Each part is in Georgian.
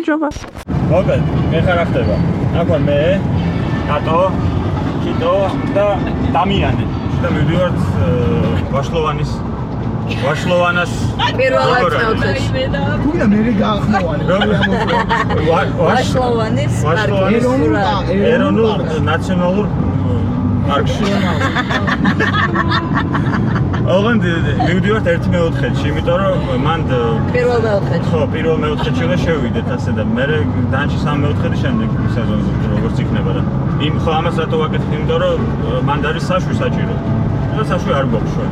გამარჯობა. მოგეთ, მე ხარ ახდება. აქ მე, ატო, კიტო და დამიანე. და მივიდივართ ვაშლოვანას პირველად მეოთხეში. თუმცა მე გაახმოვანი. ვაშლოვანის ეროვნულ ნაციონალურ პარკში. ოღონდ მივიდივართ ერთ მეოთხეში, იმიტომ რომ მან პირველ მეოთხეში. ხო, პირველ მეოთხეში უნდა შევიდეთ ასე და მე დანჩი სამ მეოთხეში შემდეგ სეზონზე როგორც იქნება და იმ ხო ამას რატო ვაკეთებ, იმიტომ რომ მან არის საშვი საჭირო. და საშვი არ გვაქვს შოა.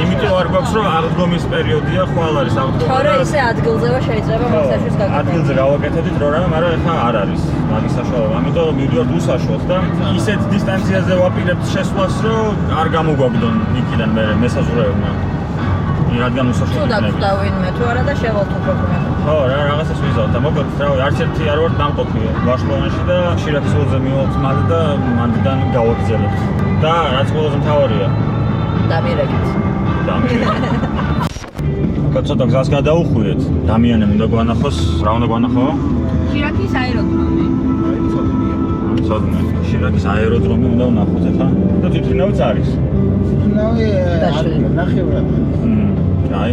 იმიტომ არ გვაქვს რომ აღდგომის პერიოდია, ხვალ არის აღდგომა. თორე ისე ადგილზევა შეიძლება მოსაშვის გაკეთება. ადგილზე გავაკეთებდით რო რამე, მაგრამ ეხლა არ არის მაგის საშუალება. ამიტომ მივიდივართ უსაშუალოდ და ისეთ დისტანციაზე ვაპირებთ შესვლას, რომ არ გამოგვაგდონ იქიდან მესაზღვრეებმა. რადგან უსაშუალოდ იქნება. თუ დავინმე თუ არა და შევალთ უფრო მეტად. ხო, რაღაცას ვიზავთ და მოკლედ რავი, არც ერთი არ ვარ დამყოფი ვაშლოვანში და შირაქის ველზე მივალთ მალე და მანდიდან გავაგრძელებთ. და რაც ყველაზე მთავარია, დამირეკეთ. კაცოთა გზას გადაუხვიეთ. დამიანემ უნდა გვანახოს, რა უნდა გვანახო? შირაქის აეროდრომი. ცოდნე. შირაქის აეროდრომი უნდა ვნახოთ ახლა და თვითმფრინავიც არის. ნავი ნახევრად. აი.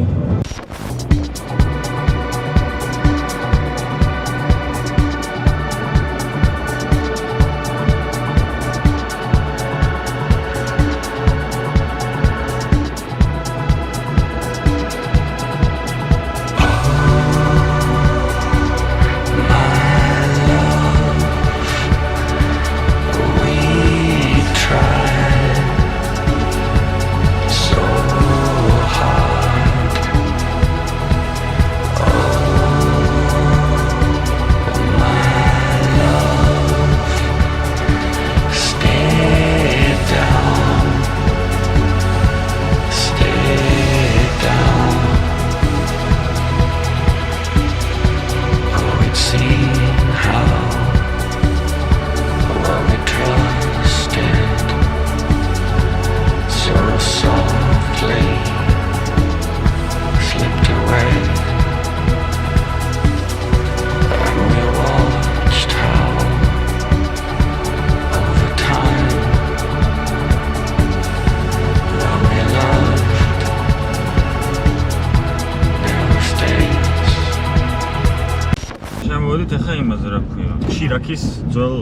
ეხა იმაზე რა ქვია, შირაქის ძველ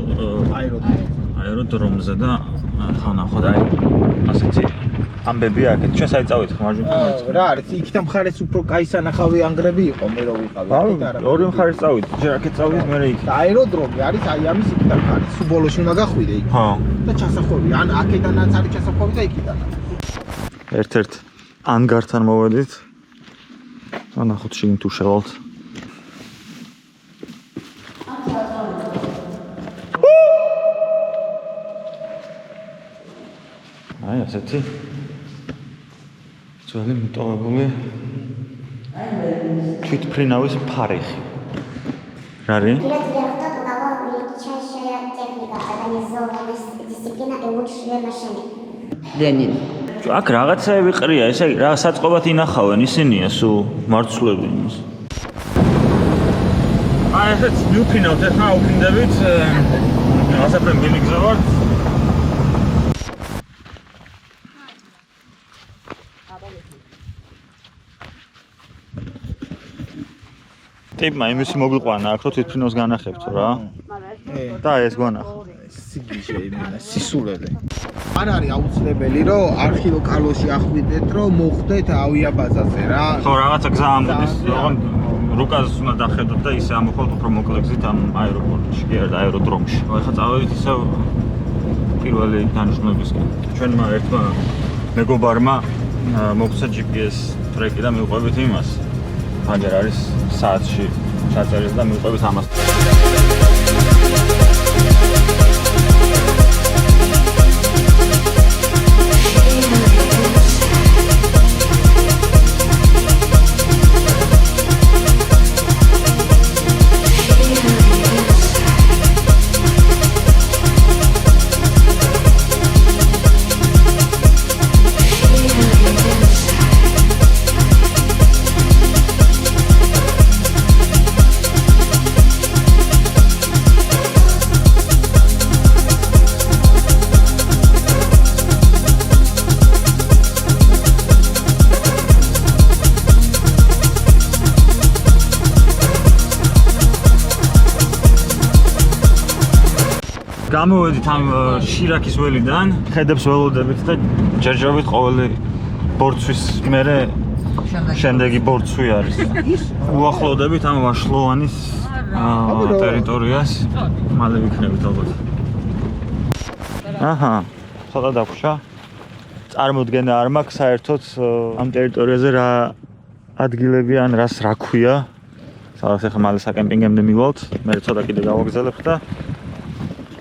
აეროდრომზე და ხა ნახოთ აი ასეთი ამბები აქეთ. ჩვენ საერთოდ მარჯვენა რა არის, იქით მხარეს უფრო კაი სანახავი ანგრები იყო მე რო ვიყავი. ორი მხარეს წავით, ჯერ აქეთ წავით, მე იქით. აეროდრომი არის აი ამის იქით მხარეს. სულ ბოლოში უნდა გახვიდე იქ. ხო. და ჩასახვევი, ან აქედანაც არის ჩასახვევი და იქიდანაც. ერთ-ერთ ანგართან მოვედით. ნახოთ შიგნით თუ შევალთ. აი ასეთი ძველი მიტოვებული თვითმფრინავის ფარეხი. რა არის? ლენინი. აქ რაღაცაები ყრია, ესე რა საწყობად ინახავენ ისინია სულ მარცვლები იმის. აი ესეც მივფრინავთ, ეხლა ვფრინდებით. ასაფრენ ბილიგზე ვართ. ტიპმა იმისი მოგვიყვანა აქ, რომ თვითმფრინავს განახებთ რა. და ეს გვანახო. სიგიჟე იმენა, სისულელე. არ არის აუცილებელი, რომ არქილოკალოში ახვიდეთ, რომ მოხვდეთ ავიაბაზაზე რა. ხო, რაღაცა გზა ამოდის, ოღონდ რუკას უნდა დახედოთ და ისე ამოხვალთ უფრო მოკლე გზით ამ აეროპორტში, კი არა, აეროდრომში. ეხლა წავედით ისე პირველი დანიშნულებისკენ. ჩვენმა ერთმა მეგობარმა მოგცა GPS ტრეკი და მივყვებით იმას. მაგერ არის საათში ჩაწერილი და მივყვებით ამას. გამოვედით ამ შირაქის ველიდან, ხედებს ველოდებით და ჯერჯერობით ყოველი ბორცვის მერე შემდეგი ბორცვი არის. უახლოვდებით ამ ვაშლოვანის ტერიტორიას, მალე ვიქნებით ალბათ. აჰა, ცოტა დაგვრჩა. წარმოდგენა არ მაქვს საერთოდ ამ ტერიტორიაზე რა ადგილები ან რას რა ქვია. სადაც ახლა მალე საკემპინგემდე მივალთ, მე ცოტა კიდე გავაგზავნებ და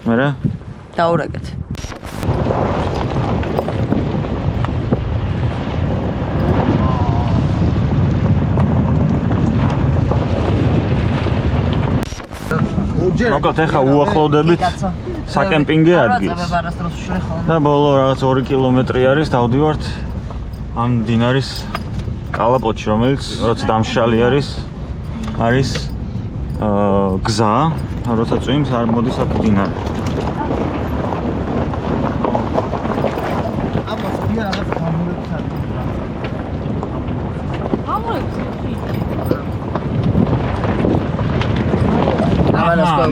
მერე დაურეკეთ. მოკლედ ახლა უახლოვდებით საკემპინგე ადგილს. და ბოლო რაღაც 2 კილომეტრი არის, დავდივართ ამ მდინარის კალაპოტში, რომელიც როცა დამშრალი არის გზა, როცა წვიმს არ მოდის აქ მდინარე.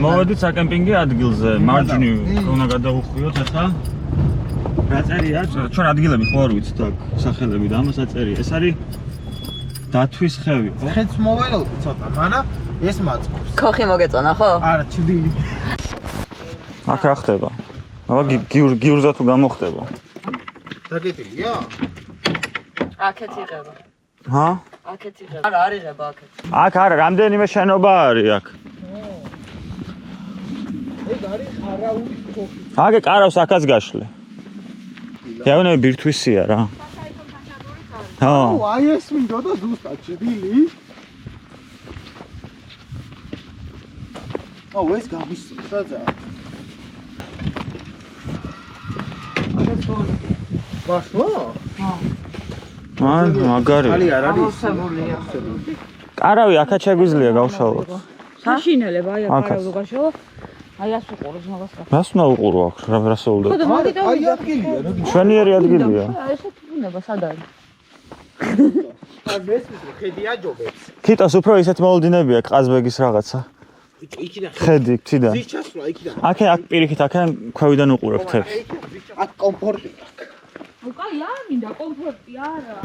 მოვედით საკემპინგე ადგილზე, მარჯვნივ უნდა გადავუხვიოთ ახლა. რა წერია? ჩვენ ადგილები ხო არ ვიცით აქ სახელები და ამას აწერია. ეს არის დათვის ხევი, ხო? ხეთს მოველოდით ცოტა, მაგრამ ეს მაწყობს. ქოხი მოგეწონა, ხო? არა, ჩრდილი. აქ რა ხდება? აბა გიურზა თუ გამოხდება. დაგეტილია? აქეთ იღება. ჰა? აქეთ იღება. არა, არ იღება აქეთ. აქ არა, რამდენიმე შენობა არის აქ. ეგ არის ხარაულის ქოხი. აგე კარავს აქაც გაშლე. явно ბირთვისია რა. ჰა. აი ეს მინდოდა ზუსტად ჩრდილი. ეს გამისწრდა. ვაშლო? მაგარი. ალი არ არის. ავსებულია. კარავი აქაც შეგვიძლია გავშალოთ. საშინელება აი აქაც. აქ გავშალო. აი ას უყუროს მაგას რა. რას უნდა უყურო აქ? რა სულდა? ხო და მოგიტოვე. აი ადგილია, რა გიქ. ჩვენიერი ადგილია. ესე თუნება სად არის? აი მესმის რომ ხედი აჯობებს. ქიტოს უფრო ისეთ მოლოდინებია ყაზბეგის რაღაცა. იქიდან ხედი, თიდან. ზის ჩასვლა იქიდან. აქ პირიქით აქან ქვევიდან უყურებ თებს. აქ კომფორტი აქვს. უკაი არ მინდა კომფორტი არა.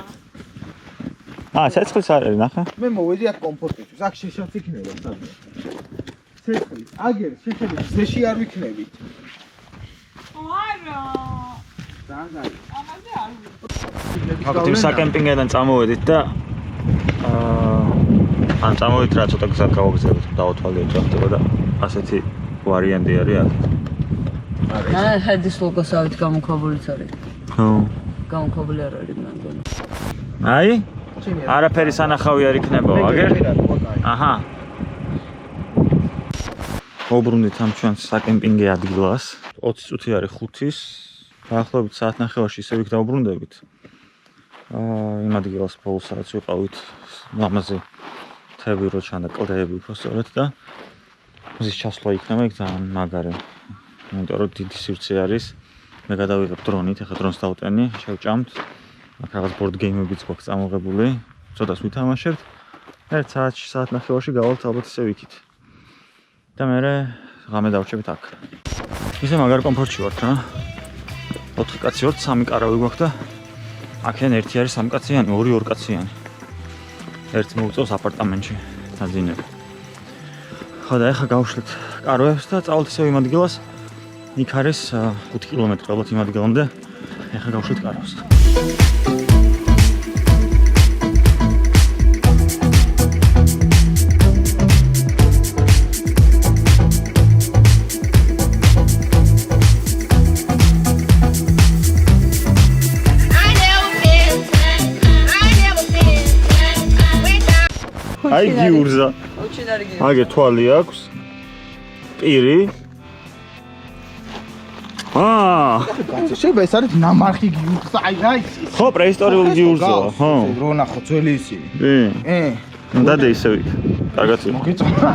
ცეცხლის არ არის, ნახე. მე მოვედი აქ კომფორტისთვის. აქ შეშაც იქნება სადმე. ცეცხლის. აგერ შეხედეთ, ზეში არ ვიქნებით. არა. ძალიან. ამაზე არ აქ იმ საკემპინგიდან წამოვედით და ან წამოვით რა ცოტა გზად გავაგზავნეთ, დავათვალიერეთ რა ხდება და ასეთი ვარიანტი არის აქ. არა, ხედის ლოგოსავით გამოქვაბულიც არის. ხო. გამოქვაბული არ არის მანდ. აი? არაფერი სანახავი არ იქნება, აგერ? აჰა. ვუბრუნდით ამ ჩვენს საკემპინგე ადგილას. 20 წუთი არის 5-ის. დაახლოებით საათნახევარში ისევ იქ დავუბრუნდებით. იმ ადგილას ბოლოს სადაც ვიყავით, ამაზე თები რო ჩანდა კლდეები უფრო სწორედ და მზის ჩასვლა იქნება იქ ძალიან მაგარი. იმიტომ რომ დიდი სივრცე არის. მე გადავიღებ დრონით, ახლა დრონს დავტენი, შევჭამთ. აქ რაღაც ბორდ გეიმებიც გვაქვს წამოღებული. ცოტას ვითამაშებთ. 1 საათში, საათნახევარში გავალთ ალბათ ისევ იქით. და მერე ღამე დავრჩებით აქ. ისე მაგარ კომფორტში ვართ რა. 4 კაცი ვართ, 3 კარავი გვაქვს და აქედან ერთი არის 3 კაციანი, 2 კაციანი. ერთი მოუწევს აპარტამენტში დაძინებ. ხო და ეხლა გავშლით კარვებს და წავალთ ისევ იმ ადგილას. იქ არის 5 კილომეტრი ალბათ იმ ადგილამდე. ეხლა გავშლით კარვებს. აი გიურზა. ოჩინარი გიურზა. აგე თვალი აქვს. პირი. შეიძლება ეს არის ნამარხი გიურზა. აი. ხო, პრეისტორიული გიურზა, ხო. რო ნახო ძველი ისინი. კი. დადე ისევ იქ. კარგად იყო. მოგიწონა.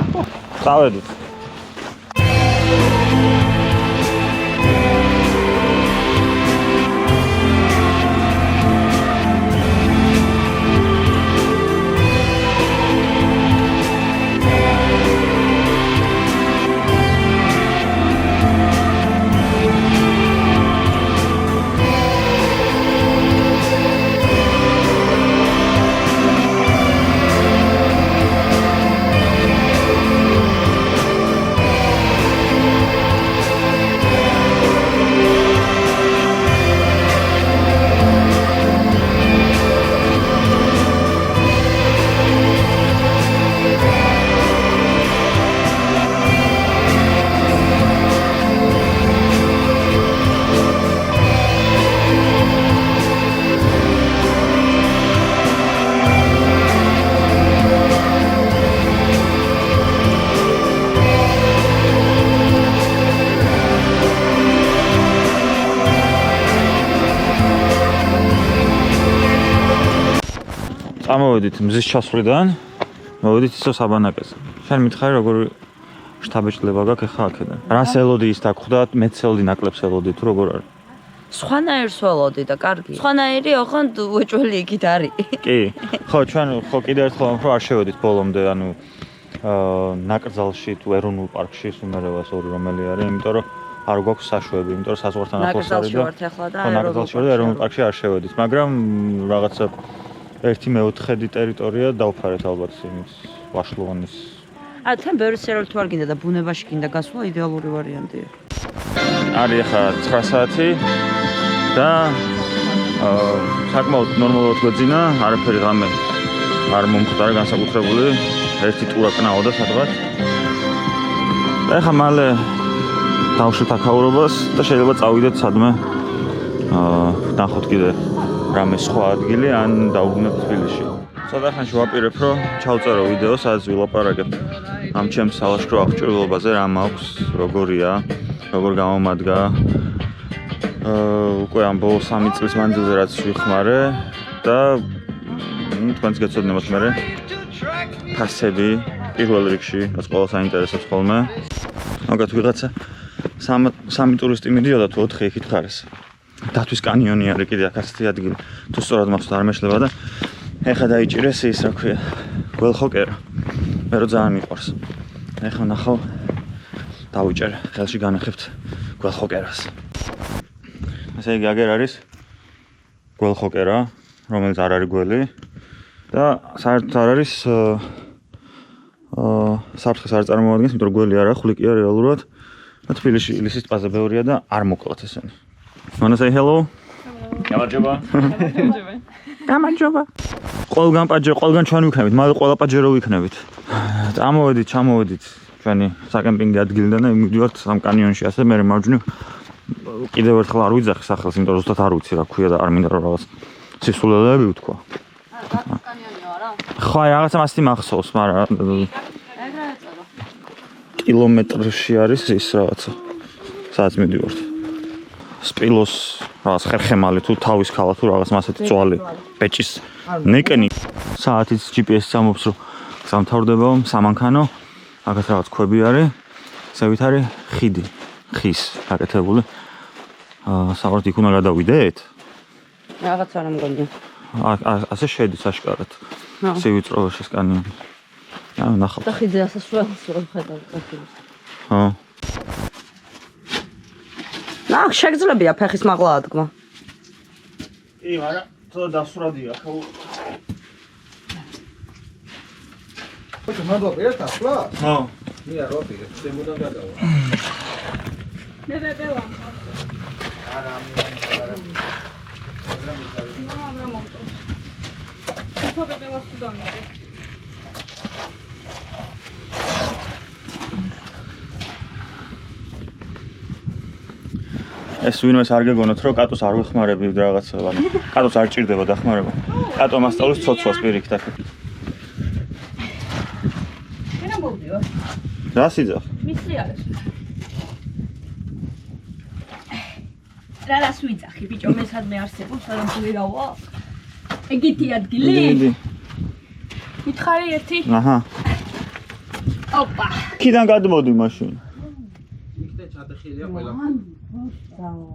წავედით. წამოვედით მზის ჩასვლიდან, მოვედით ისო საბანაკეზე. შენ მითხარი როგორ შთაბეჭდილება გაქვს ახლა აქედან. რას ელოდი ის დაგხვდა, მეც ელოდი ნაკლებს ელოდი თუ როგორ არის? სხვანაირს ველოდი და კარგი. სხვანაირი ოღონდ უეჭველი იქით არის. კი. ხო, ჩვენ ხო კიდე ერთხელ რომ არ შევედით ბოლომდე, ანუ ნაკრძალში თუ ეროვნულ პარკში სუმერევას ორი რომელი არის, იმიტომ რომ არ გვაქვს საშვები, იმიტომ რომ საზღვართან ახლოს არის და ნაკრძალში ვარ და ეროვნულ პარკში არ შევედით, მაგრამ რაღაცა 1/4 ტერიტორია დავფარეთ ალბათ იმის ვაშლოვანის. თან ბევრი სერიალი თუ არ გინდა და ბუნებაში გინდა გასვლა, იდეალური ვარიანტია. არის ახლა 9 საათი და საკმაოდ ნორმალურად გვეძინა, არაფერი ღამე არ მომხდარა განსაკუთრებული, ერთი ტურა კნაოდა სადღაც. და ახლა მალე დავშვით აქაურობას და შეიძლება წავიდეთ სადმე ნახოთ კიდე რამე სხვა ადგილი ან დავბრუნდეთ თბილისში. ცოტა ხანში ვაპირებ რომ ჩავწერო ვიდეო, სადაც ვილაპარაკებ ამ ჩემს სალაშქრო აღჭურვილობაზე, რა მაქვს, როგორია, როგორ გამომადგა. უკვე ამ ბოლო 3 წლის მანძილზე რაც ვიხმარე და თქვენც გეცოდნებათ მერე ფასები პირველ რიგში, რაც ყველას აინტერესებს ხოლმე. მაგათ ვიღაცა 3 ტურისტი მიდიოდა თუ 4 იქით ხარეს. დათვის კანიონი არის კიდე აქ ასეთი ადგილი. თუ სწორად მახსოვს არ მეშლება და ეხა დაიჭირეს ის რა ქვია, გველხოკერა. მე რო ძალიან მიყვარს. ეხა ნახავ დავიჭერე, ხელში განახებთ გველხოკერას. ესე იგი აგერ არის გველხოკერა, რომელიც არ არის გველი და საერთოდ არ არის საფრთხეს არ წარმოადგენს, იმიტომ რომ გველი არა, ხვლიკია რეალურად. და თბილისში ილისის ტბაზე ბევრია და არ მოკლათ ესენი. Wanna say hello? გამარჯობა. გამარჯობა. ყველგან ჩვენ ვიქნებით, მალე ყველა პაჯერო ვიქნებით. წამოვედით, ჩამოვედით ჩვენი საკემპინგი ადგილიდან და მივდივართ ამ კანიონში, ასე მე მარჯვნივ კიდევ ერთხელ არ ვიძახი სახელს, იმიტომ რომ ზუსტად არ ვიცი რა ქვია და არ მინდა რომ რაღაც სისულელეები ვთქვა. კანიონია რა? ხო, რაღაცა მასეთი მახსოვს, მაგრამ ეგრე ეწერა. კილომეტრში არის ის რაღაცა. სადაც მივდივართ. სპილოს რაღაც ხერხემალი თუ თავის ქალა თუ რაღაც მასეთი წვალი ბეჭის ნეკენი საათის GPS ამობს რომ სამთავრდებაო სამანქანო მაგას რაღაც ქვები არის ზევით არის ხიდი ხის გაკეთებული საერთოდ იქ უნდა გადავიდეთ რაღაც არ მგონია ასე შედის აშკარად სივიწროვეშის კანიონი ანუ ნახავთ და ხიძე ასასვლელს რომ ხედავთ ხო შეგძლებია ფეხის მაღლა ადგმა. კი, მაგრამ ცოტა დასვრადია ხო. ხო, მანდ ვაპირებ ასვლა? ხო. მე არ ვაპირებ, შემოდან გადავა. მე ვეპევა. არა. ხო, ვეპევას თუ დამიდე. ეს ვინმეს არ გეგონოთ რომ კატოს არ ვეხმარები რაღაცა, ანუ კატოს არ ჭირდება დახმარება. კატო მასწავლის ცოცვას პირიქით აქ. მე რა მოვდიო? რა სიძახ? მისლი არის. რას ვიძახი ბიჭო, მე სადმე არსებობს, სადამ ვირავა? ეგეთი ადგილი? დიდი. მითხარი ერთი? აჰა. ოპა. ქიდან გადმოდი მაშინ. იქნე ჩადეხილია ყველა.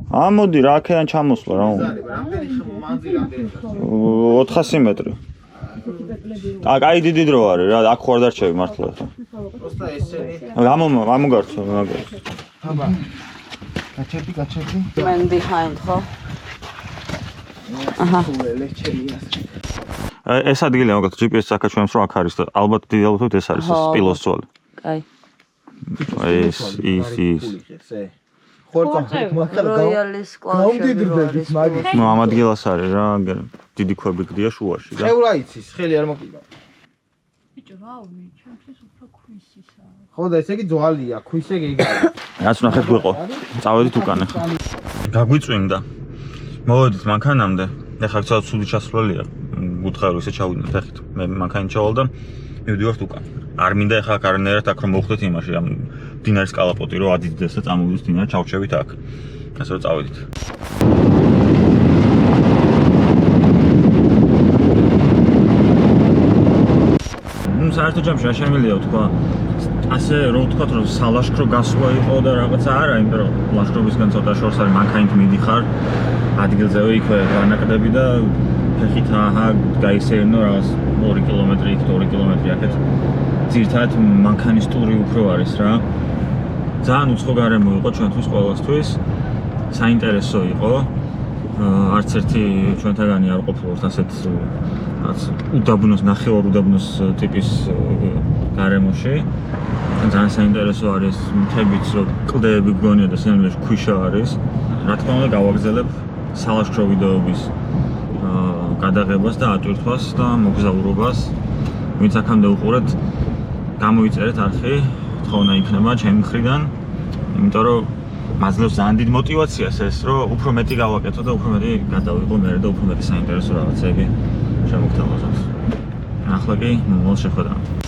ამოდი რა აქედან ჩამოსვლა რა უნდა. რამდენი მანძილი ამდენი. 400 მეტრი. აი დიდი დრო არის რა, აქ ხوار დარჩები მართლა. პროსტა ესენი. გამოგარცო მაგას. აბა. გაჩერდი. Man behind ხო? აჰა. ეს ადგილი მაგათ GPS საკაჩვენებს რომ აქ არის და ალბათ დიდალობთ ეს არის სპილოს ძვალი. კაი. ეს როიალის კლავიშები არის. ნუ ამ ადგილას არის რა, დიდი ქვები გდია შუაში და. ხევლა იცის, ხელი არ მოკიდა. ბიჭო, რავი, ჩემთვის უფრო ქვისისა. ხო და ესე იგი ძვალია, ქვისე გიგაა. რაც ნახეთ გვიყო. წავედით უკან ახლა. გაგვიწვიმდა. მოვედით მანქანამდე. ეხლა ცოტა ცუდი ჩასვლელია. გუთხარო ისე ჩავიდეთ ახით. მე მანქანით ჩავალ და მივდივართ უკან. არ მინდა ეხლა კარნერად აქ რომ მოვხდეთ იმაში, ამ დინარის კალაპოტი რომ ადიდეს და წამოვიდეს დინარი, ჩავჩევით აქ. ასე რომ წავედით. საერთო ჯამში რა შემიძლია თქვა ასე რო ვთქვათ რომ სალაშქრო გასვლა იყო და რაღაცა არა, იმიტომ რომ ლაშქრობისგან ცოტა შორს არის მანქანით მიდიხარ ადგილზევე იქვე განაკდები და ფეხით გაისერნო რაღაც 2 კილომეტრი იქ 2 კილომეტრი აქეთ ძირთად მანქანის ტური უფრო არის რა ძალიან უცხო გარემო იყო ჩვენთვის ყველასთვის საინტერესო იყო არც ერთი ჩვენთაგანი არ ყოფილიყავთ ასეთ რაც უდაბნოს ნახევარ უდაბნოს ტიპის გარემოში ძალიან საინტერესო არის მთებიც რომ კლდეები გგონია და სინამდვილეში ქვიშა არის რა თქმა უნდა გავაგზელებ სალაშქრო ვიდეოების გადაღებას და ატვირთვას და მოგზაურობას ვინც აქამდე უყურეთ გამოიწერეთ არხი თხოვნა იქნება ჩემი მხრიდან იმიტომ რომ მაძლევს ძალიან დიდ мотивაციას ეს რომ უფრო მეტი გავაკეთო და უფრო მეტი გადავიღო მე და უფრო მეტი საინტერესო რაღაცები შემოგთავაზოთ ახლა კი მომავალ შეხვედრამდე